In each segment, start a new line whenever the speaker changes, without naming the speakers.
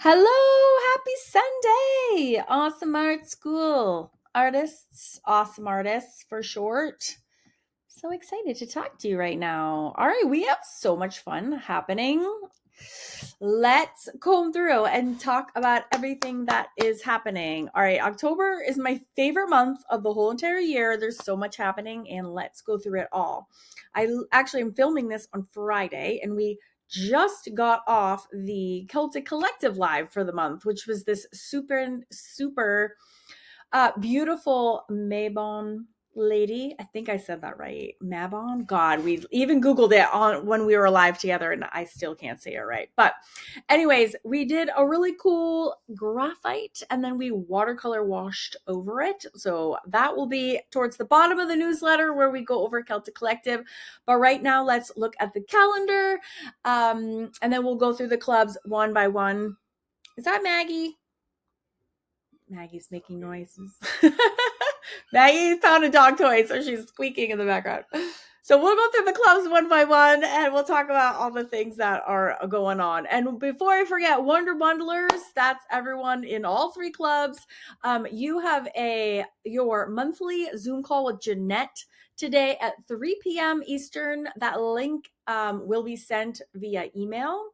Hello, happy Sunday. Awesome Art School artists, awesome artists for short. So excited to talk to you right now. All right, we have so much fun happening. Let's comb through and talk about everything that is happening. All right, October is my favorite month of the whole entire year. There's so much happening, and let's go through it all. I actually am filming this on Friday, and we just got off the Celtic Collective live for the month, which was this super beautiful Mabon lady. I think I said that right. Mabon. God, we even Googled it on when we were live together, and I still can't say it right. But anyways, we did a really cool graphite, and then we watercolor washed over it. So that will be towards the bottom of the newsletter where we go over Celtic Collective. But right now, let's look at the calendar, and then we'll go through the clubs one by one. Is that Maggie? Maggie's making noises. Maggie found a dog toy, so she's squeaking in the background. So we'll go through the clubs one by one, and we'll talk about all the things that are going on. And before I forget, Wonder Bundlers, that's everyone in all three clubs. You have your monthly Zoom call with Jeanette today at 3 p.m. Eastern. That link will be sent via email.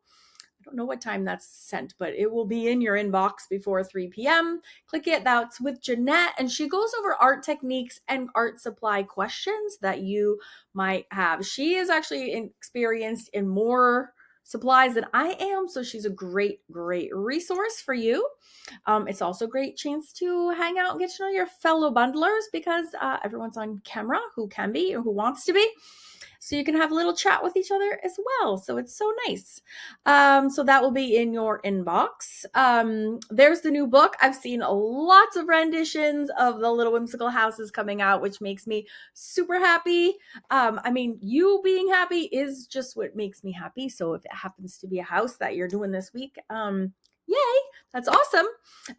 I don't know what time that's sent, but it will be in your inbox before 3 p.m. Click it. That's with Jeanette, and she goes over art techniques and art supply questions that you might have. She is actually experienced in more supplies than I am, so she's a great resource for you. It's also a great chance to hang out and get to know your fellow bundlers because everyone's on camera who can be or who wants to be. So you can have a little chat with each other as well. So it's so nice. So that will be in your inbox. There's the new book. I've seen lots of renditions of the Little Whimsical Houses coming out, which makes me super happy. I mean, you being happy is just what makes me happy. So if it happens to be a house that you're doing this week, yay, that's awesome.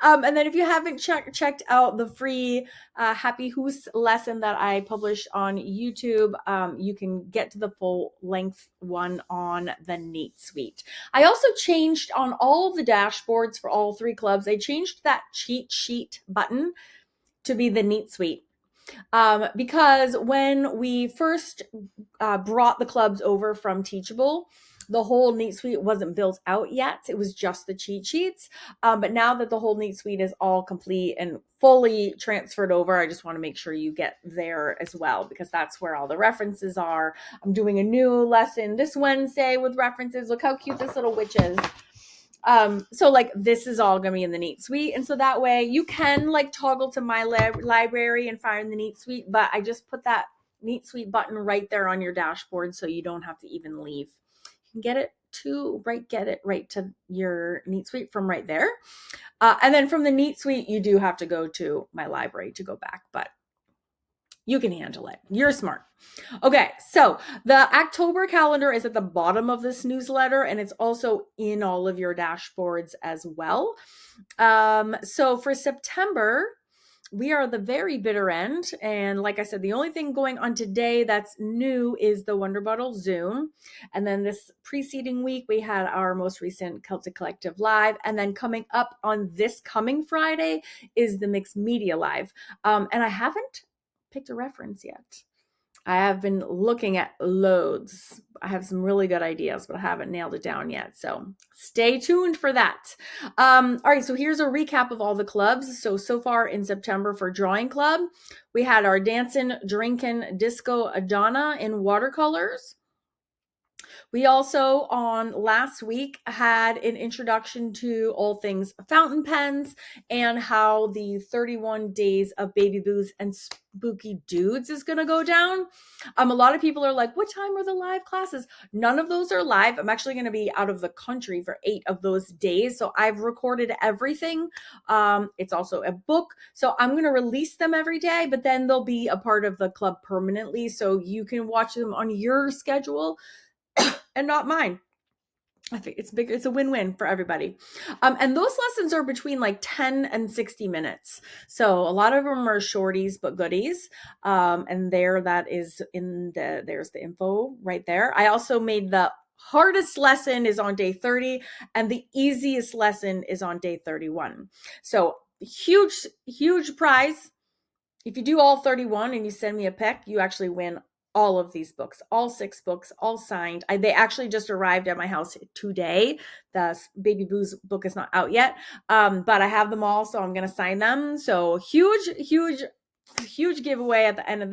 And then if you haven't checked out the free Happy Hoos lesson that I published on YouTube, you can get to the full length one on the Neat Suite. I also changed on all of the dashboards for all three clubs. I changed that cheat sheet button to be the Neat Suite. Because when we first brought the clubs over from Teachable, the whole Neat Suite wasn't built out yet. It was just the cheat sheets. But now that the whole Neat Suite is all complete and fully transferred over, I just want to make sure you get there as well, because that's where all the references are. I'm doing a new lesson this Wednesday with references. Look how cute this little witch is. So like this is all gonna be in the Neat Suite, and so that way you can like toggle to my library and find the Neat Suite, but I just put that Neat Suite button right there on your dashboard, so you don't have to even leave. You can get it right to your Neat Suite from right there, and then from the Neat Suite you do have to go to my library to go back, but you can handle it. You're smart. Okay, so the October calendar is at the bottom of this newsletter, and it's also in all of your dashboards as well. So for September, we are at the very bitter end. And like I said, the only thing going on today that's new is the Wonder Bottle Zoom. And then this preceding week, we had our most recent Celtic Collective Live. And then coming up on this coming Friday is the Mixed Media Live. And I haven't picked a reference yet. I have been looking at loads. I have some really good ideas, but I haven't nailed it down yet. So stay tuned for that. All right, so here's a recap of all the clubs. So far in September for Drawing Club, we had our Dancin', Drinkin', Disco Adana in watercolors. We also, on last week, had an introduction to all things fountain pens and how the 31 days of Baby Booze and Spooky Dudes is going to go down. A lot of people are like, what time are the live classes? None of those are live. I'm actually going to be out of the country for 8 of those days. So I've recorded everything. It's also a book. So I'm going to release them every day, but then they'll be a part of the club permanently. So you can watch them on your schedule and not mine. I think it's big. It's a win-win for everybody. And those lessons are between like 10 and 60 minutes. So a lot of them are shorties, but goodies. And there's the info right there. I also made the hardest lesson is on day 30 and the easiest lesson is on day 31. So huge prize. If you do all 31 and you send me a pic, you actually win all of these books, all 6 books, all signed. They actually just arrived at my house today. The Baby Boo's book is not out yet, but I have them all, so I'm going to sign them. So huge giveaway at the end of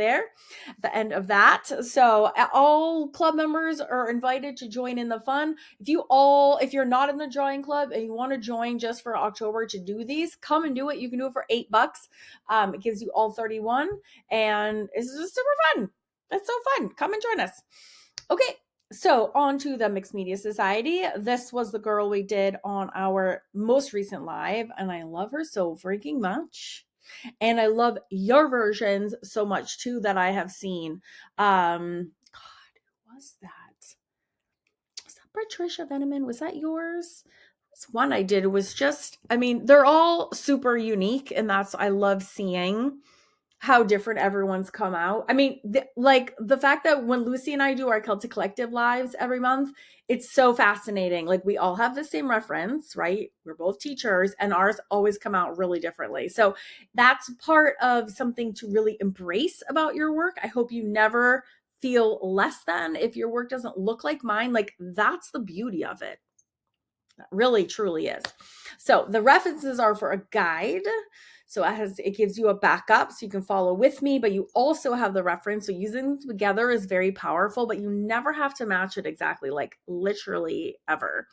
that. So all club members are invited to join in the fun. If you're not in the drawing club and you want to join just for October to do these, come and do it. You can do it for $8. It gives you all 31 and it's just super fun. It's so fun. Come and join us. Okay. So on to the Mixed Media Society. This was the girl we did on our most recent live, and I love her so freaking much. And I love your versions so much too that I have seen. God, who was that? Was that Patricia Veneman? Was that yours? This one I did was just, they're all super unique, and I love seeing how different everyone's come out. The fact that when Lucy and I do our Celtic Collective lives every month, it's so fascinating. Like, we all have the same reference, right? We're both teachers, and ours always come out really differently. So that's part of something to really embrace about your work. I hope you never feel less than if your work doesn't look like mine. Like, that's the beauty of it. That really, truly is. So the references are for a guide. So it gives you a backup so you can follow with me, but you also have the reference. So using them together is very powerful, but you never have to match it exactly, like literally ever.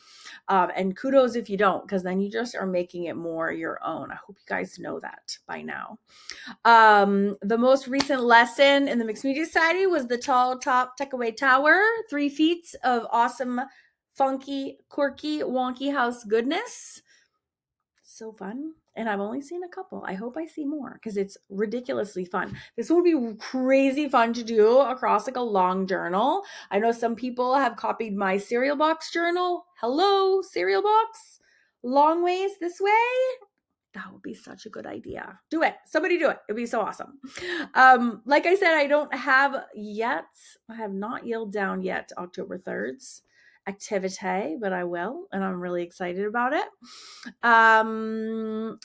And kudos if you don't, because then you just are making it more your own. I hope you guys know that by now. The most recent lesson in the Mixed Media Society was the Tall Top Takeaway Tower, 3 feet of awesome, funky, quirky, wonky house goodness. So fun. And I've only seen a couple. I hope I see more because it's ridiculously fun. This would be crazy fun to do across like a long journal. I know some people have copied my cereal box journal. Hello, cereal box. Long ways this way. That would be such a good idea. Do it. Somebody do it. It'd be so awesome. Like I said, I have not yelled down yet October 3rd's activity, but I will, and I'm really excited about it. And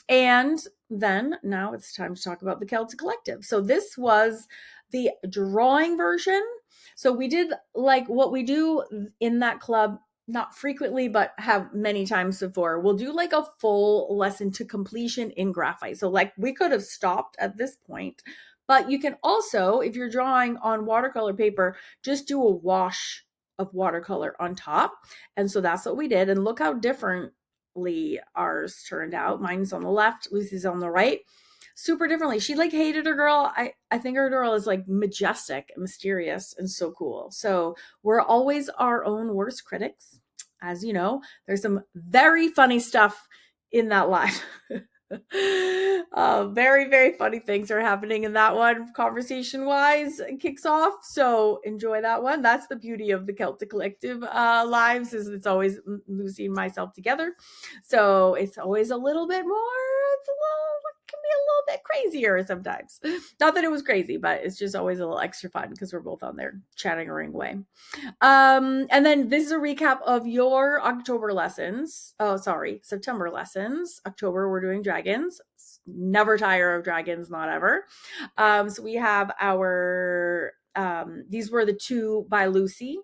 then now it's time to talk about the Celtic Collective. So this was the drawing version. So we did like what we do in that club, not frequently, but have many times before. We'll do like a full lesson to completion in graphite. So like we could have stopped at this point, but you can also, if you're drawing on watercolor paper, just do a wash of watercolor on top. And so that's what we did. And look how differently ours turned out. Mine's on the left, Lucy's on the right. Super differently. She like hated her girl. I think her girl is like majestic and mysterious and so cool. So we're always our own worst critics. As you know, there's some very funny stuff in that live. Very, very funny things are happening in that one, conversation wise, kicks off. So enjoy that one. That's the beauty of the Celtic Collective lives, is it's always Lucy and myself together. So it's always a little bit more, can be a little bit crazier sometimes. Not that it was crazy, but it's just always a little extra fun because we're both on there chatting away. And then this is a recap of your October lessons. September lessons. October, we're doing dragons. Never tire of dragons, not ever. So we have our, these were the 2 by Lucy.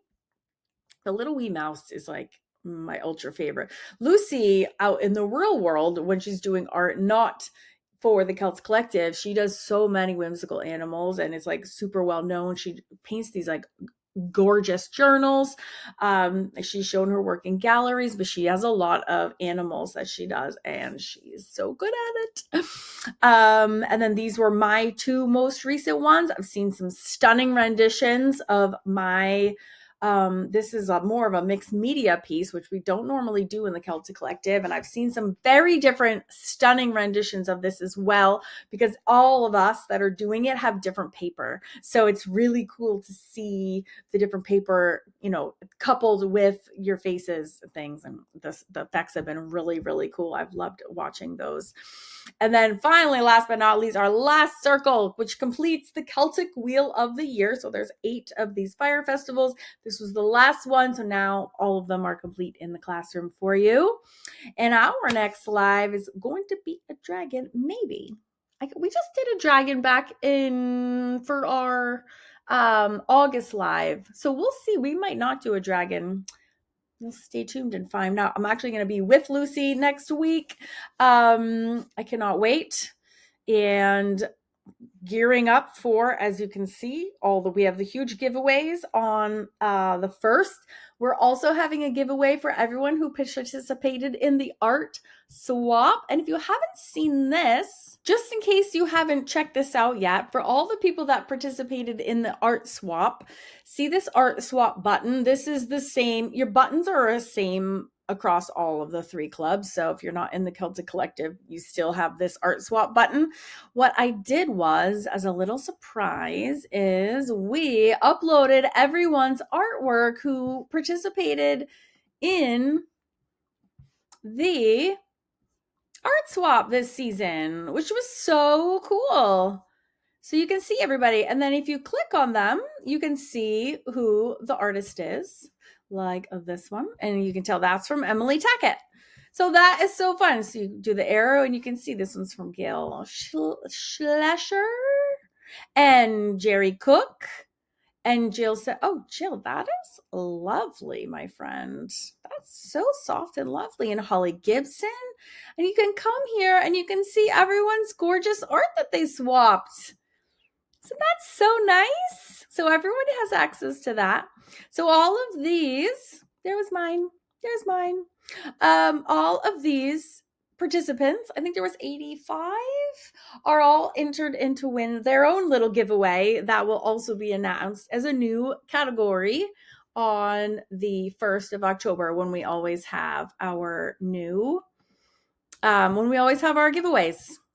The little wee mouse is like my ultra favorite. Lucy out in the real world, when she's doing art, not for the Celtic Collective, she does so many whimsical animals and it's like super well known. She paints these like gorgeous journals. She's shown her work in galleries, but she has a lot of animals that she does and she's so good at it. And then these were my 2 most recent ones. I've seen some stunning renditions of my this is more of a mixed media piece, which we don't normally do in the Celtic Collective. And I've seen some very different, stunning renditions of this as well, because all of us that are doing it have different paper. So it's really cool to see the different paper, coupled with your faces and things. And the effects have been really, really cool. I've loved watching those. And then finally, last but not least, our last circle, which completes the Celtic Wheel of the Year. So there's 8 of these fire festivals. The This was the last one. So now all of them are complete in the classroom for you. And our next live is going to be a dragon, maybe. We just did a dragon back in for our August live. So we'll see. We might not do a dragon. You'll stay tuned and find out. I'm actually going to be with Lucy next week. I cannot wait. And gearing up for, as you can see, we have the huge giveaways on the 1st. We're also having a giveaway for everyone who participated in the art swap. And if you haven't seen this, just in case you haven't checked this out yet, for all the people that participated in the art swap, see this art swap button. This is the same. Your buttons are the same across all of the 3 clubs. So if you're not in the Celtic Collective, you still have this art swap button. What I did was, as a little surprise, is we uploaded everyone's artwork who participated in the art swap this season, which was so cool. So you can see everybody. And then if you click on them, you can see who the artist is, like this one. And you can tell that's from Emily Tackett. So that is so fun. So you do the arrow and you can see this one's from Gail Schlescher and Jerry Cook. And Jill said, oh, Jill, that is lovely, my friend. That's so soft and lovely. And Holly Gibson. And you can come here and you can see everyone's gorgeous art that they swapped. So that's so nice. So everyone has access to that. So all of these, there's mine. All of these participants, I think there was 85, are all entered in to win their own little giveaway that will also be announced as a new category on the 1st of October when we always have our giveaways.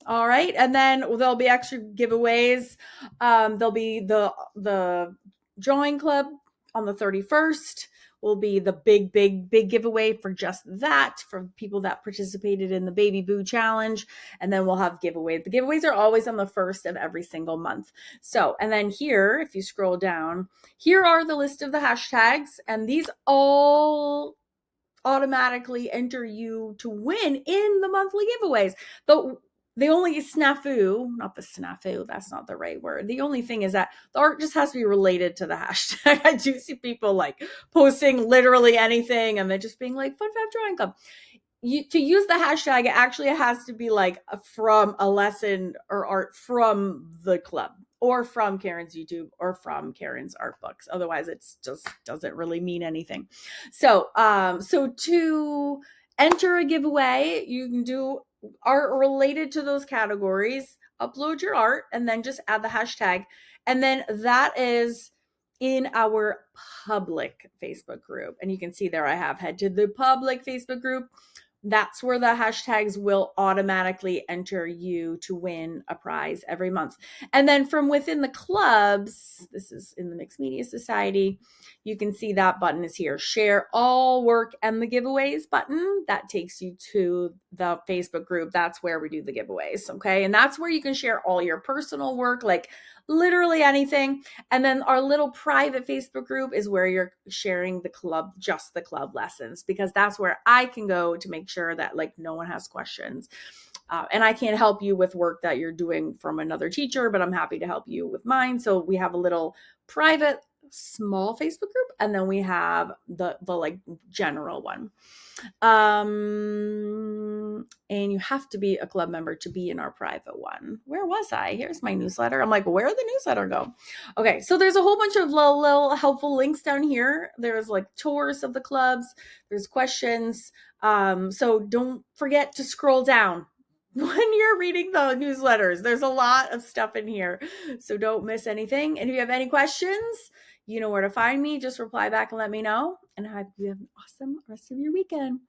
All right. And then there'll be extra giveaways. There'll be the drawing club on the 31st. Will be the big giveaway for just that, for people that participated in the Baby Boo Challenge. And then we'll have giveaways. The giveaways are always on the 1st of every single month. So, and then here, if you scroll down, here are the list of the hashtags, and these all automatically enter you to win in the monthly giveaways. The only snafu, that's not the right word. The only thing is that the art just has to be related to the hashtag. I do see people like posting literally anything and they're just being like, Fun Fab Drawing Club. To use the hashtag, it actually has to be like from a lesson or art from the club or from Karen's YouTube or from Karen's art books. Otherwise, it just doesn't really mean anything. So to enter a giveaway, you can do art related to those categories, upload your art, and then just add the hashtag. And then that is in our public Facebook group. And you can see there I have head to the public Facebook group. That's where the hashtags will automatically enter you to win a prize every month. And then from within the clubs, this is in the Mixed Media Society, you can see that button is here. Share all work and the giveaways button. That takes you to the Facebook group. That's where we do the giveaways. Okay. And that's where you can share all your personal work, like literally anything. And then our little private Facebook group is where you're sharing just the club lessons, because that's where I can go to make sure that like no one has questions. And I can't help you with work that you're doing from another teacher, but I'm happy to help you with mine. So we have a little private small Facebook group, and then we have the like general one. And you have to be a club member to be in our private one. Where was I? Here's my newsletter. I'm like, where'd the newsletter go? Okay, so there's a whole bunch of little helpful links down here. There's like tours of the clubs. There's questions. So don't forget to scroll down when you're reading the newsletters. There's a lot of stuff in here, so don't miss anything. And if you have any questions, you know where to find me. Just reply back and let me know. And I hope you have an awesome rest of your weekend.